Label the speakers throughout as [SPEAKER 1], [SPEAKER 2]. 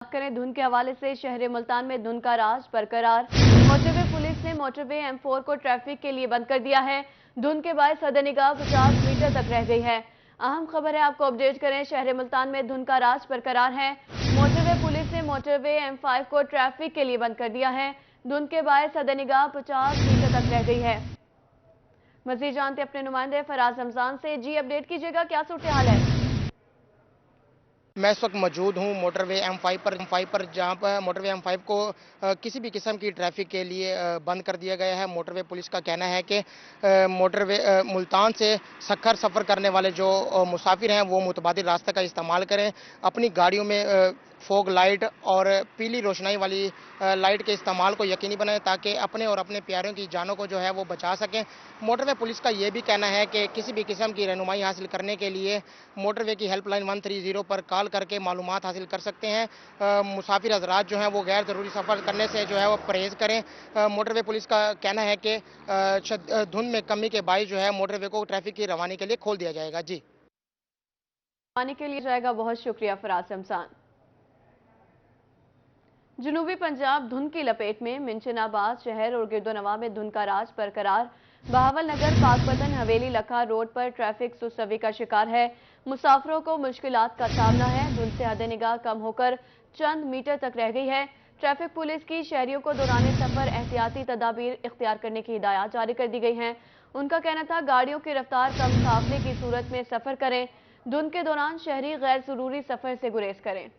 [SPEAKER 1] बात करें धुंध के हवाले से, शहर मुल्तान में धुंध का राज बरकरार। मोटरवे पुलिस ने मोटरवे M4 को ट्रैफिक के लिए बंद कर दिया है। धुंध के बायस हद निगाह 50 मीटर तक रह गई है। अहम खबर है, आपको अपडेट करें, शहर मुल्तान में धुंध का राज बरकरार है। मोटरवे पुलिस ने मोटरवे M5 को ट्रैफिक के लिए बंद कर दिया है। धुंध के बायस हद निगाह 50 मीटर तक रह गई है। मजीद जानते अपने नुमाइंदे फराज रमजान से। जी अपडेट कीजिएगा, क्या सूरत हाल है?
[SPEAKER 2] मैं इस वक्त मौजूद हूँ मोटरवे M5 पर जहाँ पर मोटरवे M5 को किसी भी किस्म की ट्रैफिक के लिए बंद कर दिया गया है। मोटरवे पुलिस का कहना है कि मोटरवे मुल्तान से सखर सफ़र करने वाले जो मुसाफिर हैं वो मुतबादिल रास्ते का इस्तेमाल करें। अपनी गाड़ियों में फॉग लाइट और पीली रोशनाई वाली लाइट के इस्तेमाल को यकीनी बनाएं ताकि अपने और अपने प्यारों की जानों को जो है वो बचा सकें। मोटरवे पुलिस का ये भी कहना है कि किसी भी किस्म की रहनुमाई हासिल करने के लिए मोटरवे की हेल्पलाइन 130 पर कॉल करके मालूमात हासिल कर सकते हैं। मुसाफिर हजरात जो हैं वो गैर ज़रूरी सफ़र करने से जो है वो परहेज़ करें। मोटरवे पुलिस का कहना है कि धुंध में कमी के बायस जो है मोटरवे को ट्रैफिक की रवानी के लिए खोल दिया जाएगा। जी
[SPEAKER 1] पानी के लिए जाएगा, बहुत शुक्रिया फराज रमजान। जनूबी पंजाब धुंध की लपेट में, मिंचनाबाद शहर और गिरदोनवा में धुंध का राज बरकरार। बहावल नगर पाकपतन हवेली लखा रोड पर ट्रैफिक सुस्ती का शिकार है। मुसाफिरों को मुश्किलात का सामना है। धुंध से हद निगाह कम होकर चंद मीटर तक रह गई है। ट्रैफिक पुलिस की शहरियों को दौरान सफर एहतियाती तदाबीर इख्तियार करने की हिदायत जारी कर दी गई हैं। उनका कहना था गाड़ियों की रफ्तार कम काफिले की सूरत में सफर करें। धुंध के दौरान शहरी गैर जरूरी सफर से गुरेज करें।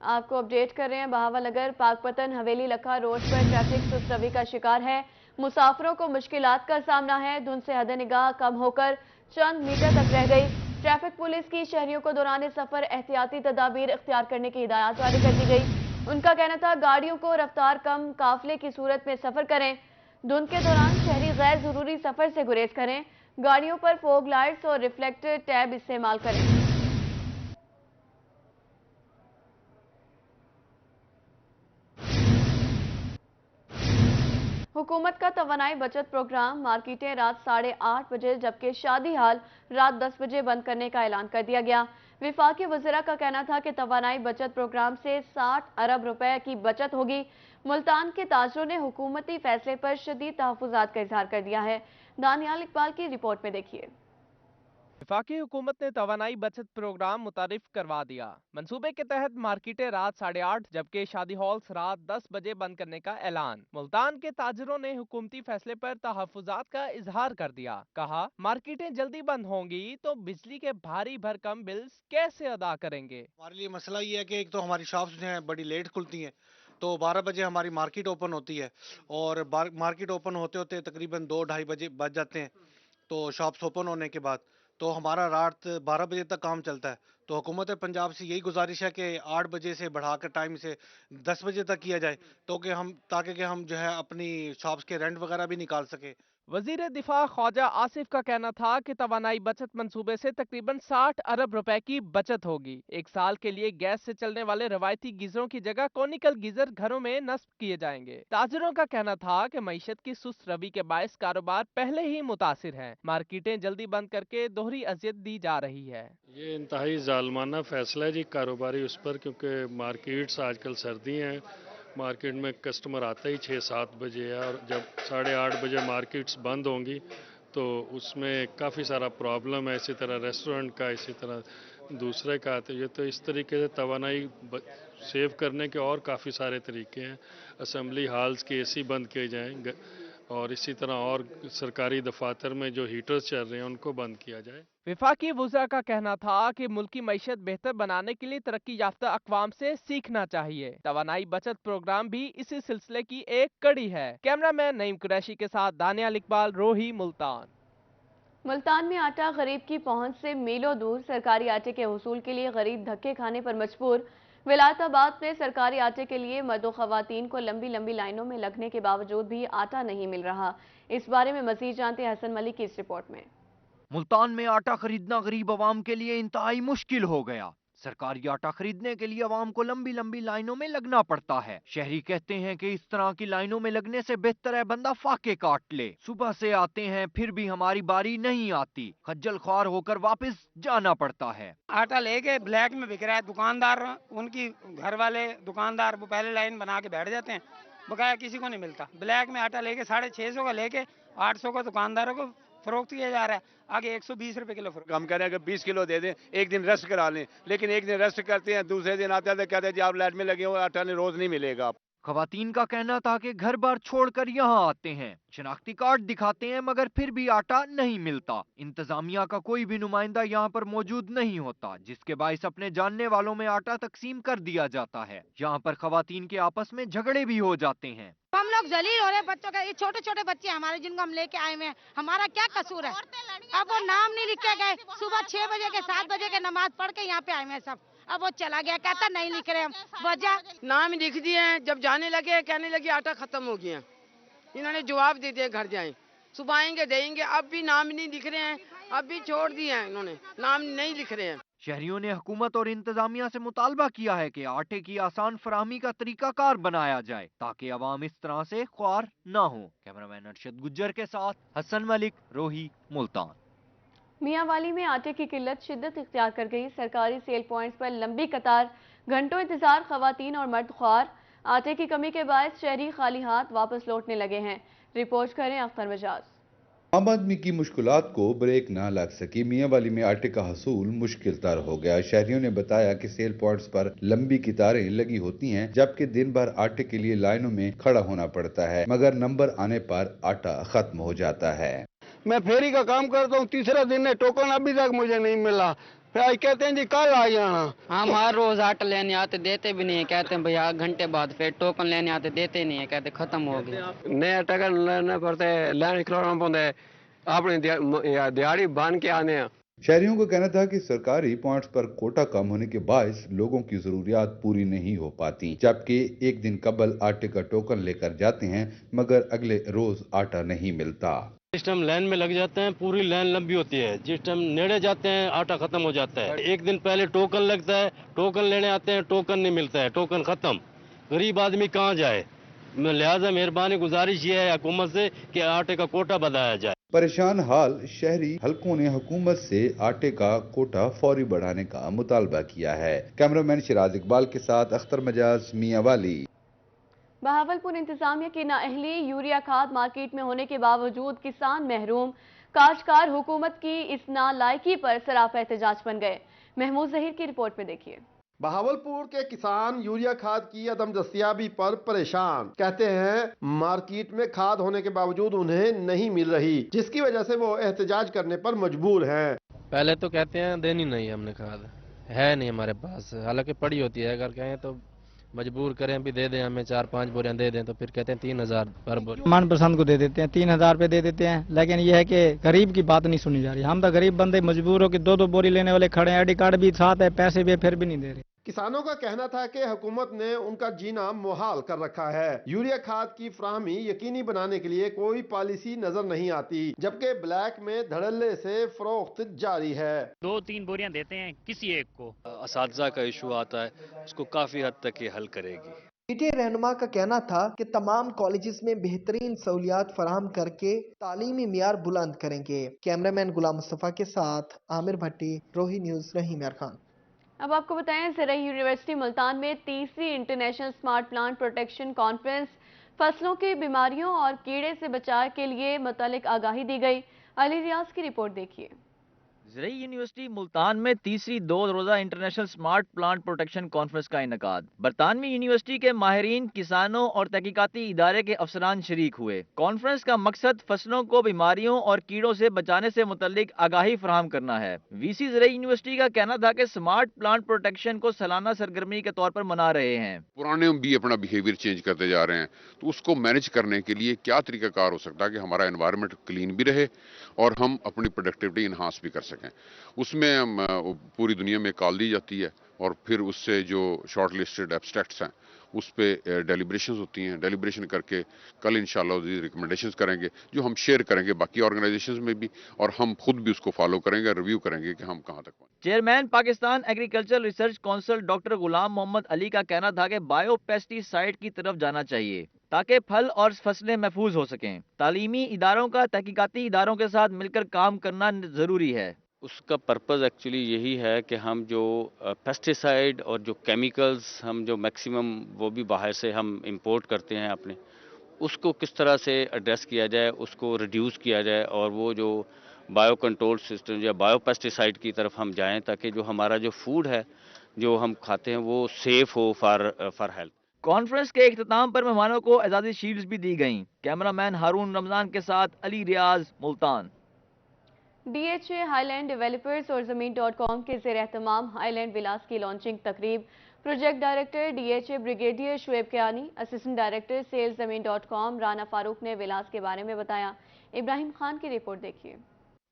[SPEAKER 1] आपको अपडेट कर रहे हैं, बहावल नगर पाकपतन हवेली लखा रोड पर ट्रैफिक सुस्ती का शिकार है। मुसाफिरों को मुश्किलात का सामना है। धुंध से हद निगाह कम होकर चंद मीटर तक रह गई। ट्रैफिक पुलिस की शहरियों को दौरान सफर एहतियाती तदाबीर इख्तियार करने की हिदायत जारी कर दी गई। उनका कहना था गाड़ियों को रफ्तार कम काफिले की सूरत में सफर करें। धुंध के दौरान शहरी गैर जरूरी सफर से गुरेज करें। गाड़ियों पर फोग लाइट्स और रिफ्लेक्टर टैब इस्तेमाल करें। हुकूमत का तवानाई बचत प्रोग्राम, मार्केटें रात 8:30 बजे जबकि शादी हाल रात 10 बजे बंद करने का ऐलान कर दिया गया। विफाकी वज़ीरा का कहना था कि तवानाई बचत प्रोग्राम से 60 अरब रुपए की बचत होगी। मुल्तान के ताजरों ने हुकूमती फैसले पर शदीद तहफ़्फ़ुज़ात का इजहार कर दिया है। दानियाल इकबाल की रिपोर्ट में देखिए।
[SPEAKER 3] वफाकी हुकूमत ने तवानाई बचत प्रोग्राम मुतारिफ करवा दिया। मंसूबे के तहत मार्केटें रात 8:30 जबकि शादी हॉल्स रात 10 बजे बंद करने का ऐलान। मुल्तान के ताजरों ने हुकूमती फैसले पर तहफ़्फ़ुज़ात का इजहार कर दिया। कहा मार्केटें जल्दी बंद होंगी तो बिजली के भारी भरकम बिल्स कैसे अदा करेंगे।
[SPEAKER 4] हमारे लिए मसला ये है कि एक तो हमारी शॉप्स जो हैं बड़ी लेट खुलती हैं, तो 12 बजे हमारी मार्केट ओपन होती है और मार्केट ओपन होते होते तकरीबन 2-2:30 बजे बज जाते हैं। तो शॉप्स ओपन होने के बाद तो हमारा रात 12 बजे तक काम चलता है। तो हुकूमत पंजाब से यही गुजारिश है कि 8 बजे से बढ़ाकर टाइम से 10 बजे तक किया जाए, तो कि हम ताकि कि हम जो है अपनी शॉप्स के रेंट वगैरह भी निकाल सके।
[SPEAKER 3] वजीर दिफा ख्वाजा आसिफ का कहना था कि तवानाई बचत मंसूबे से तकरीबन 60 अरब रुपए की बचत होगी। एक साल के लिए गैस से चलने वाले रवायती गीजरों की जगह कॉनिकल गीजर घरों में नस्ब किए जाएंगे। ताजरों का कहना था कि मईशत की सुस्त रवि के बायस कारोबार पहले ही मुतासिर है। मार्केटें जल्दी बंद करके दोहरी अजियत दी जा रही है।
[SPEAKER 5] ये इंतहाई जालमाना फैसला है जी कारोबारी उस पर, क्योंकि मार्केट्स आजकल सर्दी हैं, मार्केट में कस्टमर आता ही 6-7 बजे है और जब 8:30 बजे मार्केट्स बंद होंगी तो उसमें काफ़ी सारा प्रॉब्लम है। इसी तरह रेस्टोरेंट का, इसी तरह दूसरे का। तो ये तो इस तरीके से तवानाई सेव करने के और काफ़ी सारे तरीके हैं। असेंबली हॉल्स के एसी बंद किए जाएँ और इसी तरह और सरकारी दफातर में जो हीटर्स चल रहे हैं उनको बंद किया जाए।
[SPEAKER 3] विफाकी वज़ीर का कहना था कि मुल्की मईशत बेहतर बनाने के लिए तरक्की याफ्ता अक़वाम से सीखना चाहिए। तवानाई बचत प्रोग्राम भी इसी सिलसिले की एक कड़ी है। कैमरामैन नईम कुरैशी के साथ दानियाल इकबाल, रोही, मुल्तान।
[SPEAKER 1] मुल्तान में आटा गरीब की पहुंच से मीलों दूर, सरकारी आटे के हुसूल के लिए गरीब धक्के खाने पर मजबूर। विलायताबाद में सरकारी आटे के लिए मर्द ख़वातीन को लंबी लंबी लाइनों में लगने के बावजूद भी आटा नहीं मिल रहा। इस बारे में मजीद जानते हैं हसन मलिक की इस रिपोर्ट में।
[SPEAKER 6] मुल्तान में आटा खरीदना गरीब आवाम के लिए इंतहाई मुश्किल हो गया। सरकारी आटा खरीदने के लिए आवाम को लंबी लंबी लाइनों में लगना पड़ता है। शहरी कहते हैं कि इस तरह की लाइनों में लगने से बेहतर है बंदा फाके काट ले। सुबह से आते हैं फिर भी हमारी बारी नहीं आती, खज्जल ख्वार होकर वापस जाना पड़ता है।
[SPEAKER 7] आटा लेके ब्लैक में बिक रहा है, दुकानदार उनकी घर वाले दुकानदार वो पहले लाइन बना के बैठ जाते हैं, बकाया किसी को नहीं मिलता। ब्लैक में आटा लेके 650 का लेके 800 का दुकानदारों को फरोख्त किया जा रहा है, आगे 120 रुपए किलो फरोख्त।
[SPEAKER 8] हम कह रहे हैं कि 20 किलो दे दें, एक दिन रेस्ट करा लें, लेकिन एक दिन रेस्ट करते हैं, दूसरे दिन आते हैं कहते हैं जी आप लाइट में लगे हो, आटा नहीं रोज नहीं मिलेगा।
[SPEAKER 6] खवातीन का कहना था कि घर बार छोड़कर यहाँ आते हैं, शनाख्ती कार्ड दिखाते हैं मगर फिर भी आटा नहीं मिलता। इंतजामिया का कोई भी नुमाइंदा यहाँ पर मौजूद नहीं होता, जिसके बाइस अपने जानने वालों में आटा तकसीम कर दिया जाता है। यहाँ पर खवातीन के आपस में झगड़े भी हो जाते हैं।
[SPEAKER 9] हम लोग जलील हो रहे बच्चों का, ये छोटे छोटे बच्चे हमारे जिनको हम लेके आए हुए हैं, हमारा क्या कसूर है? अब वो नाम नहीं लिखे गए, सुबह 6 बजे के 7 बजे के नमाज पढ़ के यहाँ पे आए हुए हैं सब, अब वो चला गया, कहता नहीं लिख रहे हम, वजह
[SPEAKER 7] नाम ही लिख दिए हैं। जब जाने लगे कहने लगे आटा खत्म हो गया, इन्होंने जवाब दे दिया घर जाएं, सुबह आएंगे देंगे, अब भी नाम नहीं लिख रहे हैं, अब भी छोड़ दिए हैं, इन्होंने नाम नहीं लिख रहे हैं।
[SPEAKER 6] शहरियों ने हुकूमत और इंतजामिया से मुतालबा किया है कि आटे की आसान फराहमी का तरीकाकार बनाया जाए ताकि अवाम इस तरह से ख्वार न हो। कैमरामैन अरशद गुज्जर के साथ हसन मलिक, रोही, मुल्तान।
[SPEAKER 1] मियांवाली में आटे की किल्लत शिद्दत इख्तियार कर गई। सरकारी सेल पॉइंट्स पर लंबी कतार, घंटों इंतजार, खवातीन और मर्द ख्वार। आटे की कमी के बायस शहरी खाली हाथ वापस लौटने लगे हैं। रिपोर्ट करें अख्तर मिजाज।
[SPEAKER 10] आम आदमी की मुश्किलात को ब्रेक ना लग सकी। मियांवाली में आटे का हसूल मुश्किल तर हो गया। शहरियों ने बताया कि सेल पॉइंट्स पर लंबी कतारें लगी होती हैं, जबकि दिन भर आटे के लिए लाइनों में खड़ा होना पड़ता है, मगर नंबर आने पर आटा खत्म हो जाता है।
[SPEAKER 8] मैं फेरी का काम करता हूँ, तीसरा दिन है, टोकन अभी तक मुझे नहीं मिला। फिर कहते हैं जी कल आ जाना।
[SPEAKER 7] हम हर रोज आटा लेने आते, देते भी नहीं है, कहते हैं भैया घंटे बाद, फिर टोकन लेने आते, देते नहीं है, कहते खत्म हो गया।
[SPEAKER 8] नया टकन लेना पड़ता है, लाइन खिलाना पड़ता है, अपनी दिहाड़ी बांध के आने हैं।
[SPEAKER 10] शहरियों का कहना था कि सरकारी पॉइंट्स पर कोटा कम होने के बायस लोगों की जरूरियात पूरी नहीं हो पाती, जबकि एक दिन कबल आटे का टोकन लेकर जाते हैं मगर अगले रोज आटा नहीं मिलता।
[SPEAKER 11] जिस टाइम लाइन में लग जाते हैं, पूरी लाइन लंबी होती है, जिस टाइम नेड़े जाते हैं आटा खत्म हो जाता है। एक दिन पहले टोकन लगता है, टोकन लेने आते हैं, टोकन नहीं मिलता है, टोकन खत्म। गरीब आदमी कहाँ जाए? लिहाजा मेहरबानी गुजारिश ये है हुकूमत से कि आटे का कोटा बढ़ाया जाए।
[SPEAKER 10] परेशान हाल शहरी हलकों ने हुकूमत से आटे का कोटा फौरी बढ़ाने का मुतालबा किया है। कैमरामैन शिराज इकबाल के साथ अख्तर मजाज, मियांवाली।
[SPEAKER 1] बहावलपुर इंतजामिया की नाअहली, यूरिया खाद मार्केट में होने के बावजूद किसान महरूम। काश्तकार हुकूमत की इस नालायकी पर सराफा एहतजाज बन गए। महमूद जहीर की रिपोर्ट में देखिए।
[SPEAKER 12] बहावलपुर के किसान यूरिया खाद की अदम दस्तियाबी पर परेशान। कहते हैं मार्केट में खाद होने के बावजूद उन्हें नहीं मिल रही, जिसकी वजह से वो एहतजाज करने पर मजबूर हैं।
[SPEAKER 11] पहले तो कहते हैं देनी नहीं, हमने खाद है नहीं हमारे पास, हालांकि पड़ी होती है, अगर कहें तो मजबूर करें भी दे दें, हमें 4-5 बोरियां दे दें, तो फिर कहते हैं 3000 पर बोरी।
[SPEAKER 13] मान पसंद को दे देते हैं, 3000 पे दे देते हैं, लेकिन यह है कि गरीब की बात नहीं सुनी जा रही। हम तो गरीब बंदे मजबूर हो कि 2-2 बोरी लेने वाले खड़े हैं, आईडी कार्ड भी साथ है, पैसे भी फिर भी नहीं दे रहे।
[SPEAKER 12] किसानों का कहना था कि हुकूमत ने उनका जीना मुहाल कर रखा है। यूरिया खाद की फराहमी यकीनी बनाने के लिए कोई पॉलिसी नजर नहीं आती, जबकि ब्लैक में धड़ल्ले से फरोख्त जारी है।
[SPEAKER 14] 2-3 बोरियां देते हैं किसी एक को।
[SPEAKER 15] असातिज़ा का इशू आता है, उसको काफी हद तक ये हल करेगी।
[SPEAKER 16] पीटीआई रहनुमा का कहना था कि तमाम कॉलेजेस में बेहतरीन सहूलियात फराहम करके तालीमी मियार बुलंद करेंगे। कैमरामैन गुलाम मुस्तफा के साथ आमिर भट्टी, रोही न्यूज, रहीम यार खान।
[SPEAKER 1] अब आपको बताएं, ज़रई यूनिवर्सिटी मुल्तान में तीसरी international smart plant protection conference, फसलों की बीमारियों और कीड़े से बचाव के लिए मुतालिक आगाही दी गई। अली रियाज की रिपोर्ट देखिए।
[SPEAKER 17] ज़रई यूनिवर्सिटी मुल्तान में तीसरी 2 रोज़ा international smart plant protection conference का इनेकाद। बरतानवी यूनिवर्सिटी के माहिरीन, किसानों और तहकीकाती इदारे के अफसरान शरीक हुए। कॉन्फ्रेंस का मकसद फसलों को बीमारियों और कीड़ों से बचाने से मुतल्लिक आगाही फराहम करना है। वीसी ज़रई यूनिवर्सिटी का कहना था कि स्मार्ट प्लांट प्रोटेक्शन को सालाना सरगर्मी के तौर पर मना रहे हैं।
[SPEAKER 18] पुराने भी अपना बिहेवियर चेंज करते जा रहे हैं, तो उसको मैनेज करने के लिए क्या तरीकाकार हो सकता है कि हमारा एनवायरनमेंट क्लीन भी रहे और हम अपनी प्रोडक्टिविटी इन्हांस भी कर सकें। उसमें पूरी दुनिया में कॉल दी जाती है اور پھر اس سے جو شارٹ لسٹڈ ایبسٹریکٹس ہیں اس پہ ڈیلیبریشنز ہوتی ہیں. ڈیلیبریشن کر کے کل انشاءاللہ ریکمنڈیشنز کریں گے جو ہم شیئر کریں گے باقی آرگنائزیشنز میں بھی, اور ہم خود بھی اس کو فالو کریں گے, ریویو کریں گے کہ ہم کہاں تک پہنچے.
[SPEAKER 17] Chairman Pakistan agriculture research council doctor Ghulam محمد علی کا کہنا تھا کہ بایو پیسٹی سائڈ کی طرف جانا چاہیے تاکہ پھل اور فصلیں محفوظ ہو سکیں. تعلیمی اداروں کا تحقیقاتی اداروں کے ساتھ مل کر کام کرنا ضروری ہے.
[SPEAKER 15] اس کا پرپز ایکچولی یہی ہے کہ ہم جو پیسٹیسائڈ اور جو کیمیکلز ہم جو میکسیمم وہ بھی باہر سے ہم امپورٹ کرتے ہیں اپنے, اس کو کس طرح سے ایڈریس کیا جائے, اس کو ریڈیوس کیا جائے, اور وہ جو بایو کنٹرول سسٹم یا بایو پیسٹیسائڈ کی طرف ہم جائیں تاکہ جو ہمارا جو فوڈ ہے جو ہم کھاتے ہیں وہ سیف ہو فار ہیلتھ.
[SPEAKER 17] کانفرنس کے اختتام پر مہمانوں کو اعزازی شیلڈز بھی دی گئیں. کیمرہ مین ہارون رمضان کے ساتھ Ali Riaz, Multan.
[SPEAKER 1] D H A high land developers اور زمین.com کے زیر اہتمام ہائی لینڈ ولاس کی لانچنگ تقریب. Project director D H A brigadier Shoaib Kayani, assistant director sales زمین.com رانا فاروق نے ولاس کے بارے میں بتایا. ابراہیم خان کی رپورٹ دیکھیے.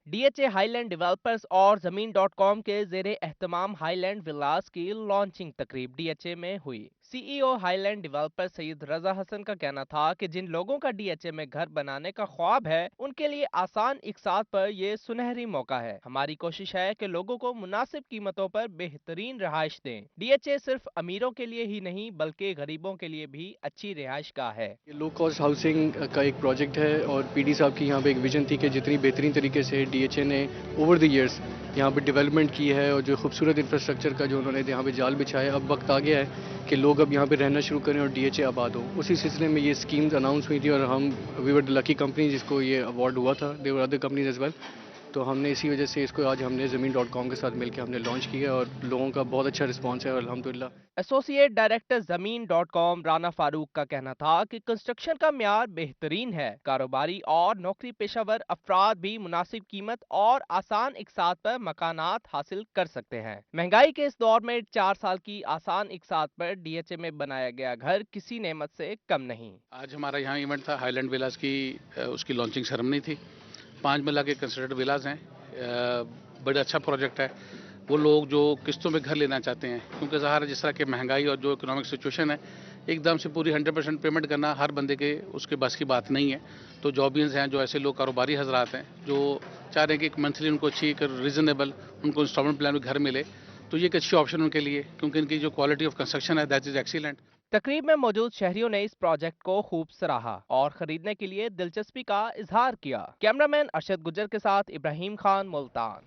[SPEAKER 3] D H A high land developers اور زمین.com کے زیر اہتمام ہائی لینڈ ولاس کی لانچنگ تقریب ڈی ایچ اے میں ہوئی. سی ای او ہائی لینڈ ڈیولپر سید رضا حسن کا کہنا تھا کہ جن لوگوں کا ڈی ایچ اے میں گھر بنانے کا خواب ہے ان کے لیے آسان اقساط پر یہ سنہری موقع ہے. ہماری کوشش ہے کہ لوگوں کو مناسب قیمتوں پر بہترین رہائش دیں. ڈی ایچ اے صرف امیروں کے لیے ہی نہیں بلکہ غریبوں کے لیے بھی اچھی رہائش گاہ ہے.
[SPEAKER 19] یہ لو کاسٹ ہاؤسنگ کا ایک پروجیکٹ ہے اور پی ڈی صاحب کی یہاں پہ ایک ویژن تھی کہ جتنی بہترین طریقے سے ڈی ایچ اے نے اوور دی ایئرس یہاں پہ ڈیولپمنٹ کی ہے اور جو خوبصورت انفراسٹرکچر کا جو انہوں نے یہاں پہ جال بچھایا, اب وقت آ گیا ہے کہ لوگ اب یہاں پہ رہنا شروع کریں اور ڈی ایچ اے آباد ہو. اسی سلسلے میں یہ اسکیمز اناؤنس ہوئی تھی اور ہم وی ور لکی کمپنی جس کو یہ ایوارڈ ہوا تھا. They were other companies as well. تو ہم نے اسی وجہ سے اس کو آج ہم نے زمین.com کے ساتھ مل کے ہم نے لانچ کیا اور لوگوں کا بہت اچھا رسپانس ہے الحمدللہ.
[SPEAKER 3] ایسوسیٹ ڈائریکٹر زمین.com رانا فاروق کا کہنا تھا کہ کنسٹرکشن کا معیار بہترین ہے. کاروباری اور نوکری پیشہ ور افراد بھی مناسب قیمت اور آسان اقساط پر مکانات حاصل کر سکتے ہیں. مہنگائی کے اس دور میں 4 سال کی آسان اقساط پر ڈی ایچ اے میں بنایا گیا گھر کسی نعمت سے کم نہیں.
[SPEAKER 20] آج ہمارا یہاں ایونٹ تھا ہائی لینڈ ولاس کی, اس کی لانچنگ سیرمنی تھی. 5 ملا کے کنسٹرکٹڈ ولاز ہیں. بڑا اچھا پروجیکٹ ہے. وہ لوگ جو قسطوں میں گھر لینا چاہتے ہیں کیونکہ ظاہر ہے جس طرح کہ مہنگائی اور جو اکنامک سچویشن ہے ایک دم سے پوری 100% پیمنٹ کرنا ہر بندے کے اس کے بس کی بات نہیں ہے. تو جابینز ہیں, جو ایسے لوگ کاروباری حضرات ہیں جو چاہ رہے ہیں کہ ایک منتھلی ان کو اچھی ریزنیبل ان کو انسٹالمنٹ پلان میں گھر ملے, تو یہ ایک اچھی آپشن ان کے لیے کیونکہ ان کی جو کوالٹی آف کنسٹرکشن ہے دیٹ از ایکسیلنٹ.
[SPEAKER 3] تقریب میں موجود شہریوں نے اس پروجیکٹ کو خوب سراہا اور خریدنے کے لیے دلچسپی کا اظہار کیا. کیمرہ مین ارشد گجر کے ساتھ ابراہیم خان, ملتان.